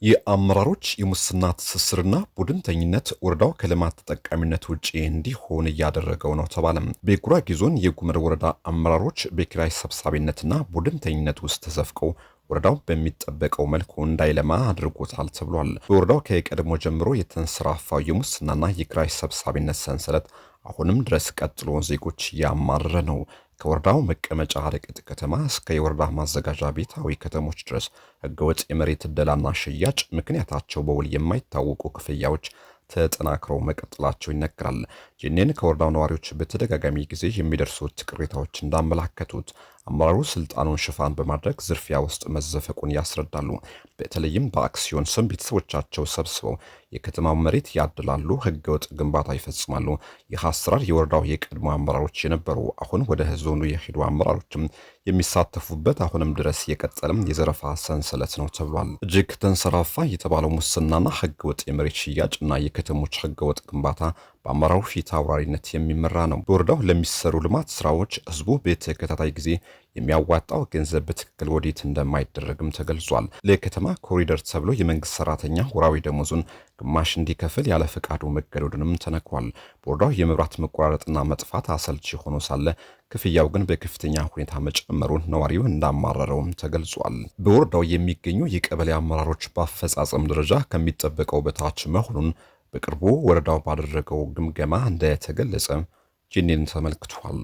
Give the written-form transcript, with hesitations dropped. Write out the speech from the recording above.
የአመራሮች የሙስና ትስስርና ቡድንተኝነት ወረዳው ከልማት ተጠቃሚነት ውጪ እንዲሆን እያደረገው ነው ተባለም። በጉራጌ ዞን የጉመር ወረዳ አመራሮች በኪራይ ሰብሳቢነትና ቡድንተኝነት ውስጥ ተዘፍቀው ወረዳው በሚጠበቀው መልኩ እንዳይለማ አድርጎታል ተብሏል። በወረዳው ከቀድሞ ጀምሮ የተንሰራፋው የሙስናና የኪራይ ሰብሳቢነት ሰንሰለት አሁንም ድረስ ቀጥሎ ዜጎች እያማረረ ነው። ከወረዳው መቀመጫ አለቅጥ ከተማ እስከ የወረዳ ማዘጋጃ ቤታዊ ከተሞች ድረስ ህገወጥ የመሬት ዕደላና ሽያጭ ምክንያታቸው በውል የማይታወቁ ክፍያዎች ተጠናክረው መቀጠላቸው ይነገራል። ይህንን ከወረዳው ነዋሪዎች በተደጋጋሚ ጊዜ የሚደርሱት ቅሬታዎች እንዳመላከቱት አመራሩ ስልጣኑን ሽፋን በማድረግ ዝርፊያ ውስጥ መዘፈቁን ያስረዳሉ። በተለይም በአክሲዮን ስም ቤተሰቦቻቸው ሰብስበው የከተማው መሬት ያድላሉ፣ ህገወጥ ግንባታ ይፈጽማሉ። ይህ አሰራር የወረዳው የቀድሞ አመራሮች የነበሩ አሁን ወደ ዞኑ የሄዱ አመራሮችም የሚሳተፉበት አሁንም ድረስ የቀጠለም የዘረፋ ሰንሰለት ነው ተብሏል። እጅግ ተንሰራፋ የተባለው ሙስናና ህገወጥ የመሬት ሽያጭና የከተሞች ህገወጥ ግንባታ በአመራሩ ፊት አውራሪነት የሚመራ ነው። በወረዳው ለሚሰሩ ልማት ስራዎች ህዝቡ በተከታታይ ጊዜ የሚያዋጣው ገንዘብ በትክክል ወዴት እንደማይደረግም ተገልጿል። ለከተማ ኮሪደር ተብሎ የመንግስት ሰራተኛ ወራዊ ደሞዙን ግማሽ እንዲከፍል ያለ ፈቃዱ መገደዱንም ተነግሯል። በወረዳው የመብራት መቆራረጥና መጥፋት አሰልቺ ሆኖ ሳለ ክፍያው ግን በከፍተኛ ሁኔታ መጨመሩን ነዋሪው እንዳማረረውም ተገልጿል። በወረዳው የሚገኙ የቀበሌ አመራሮች በአፈጻጸም ደረጃ ከሚጠበቀው በታች መሆኑን በቅርቡ ወረዳው ባደረገው ግምገማ እንደተገለጸ ጂኒን ተመልክቷል።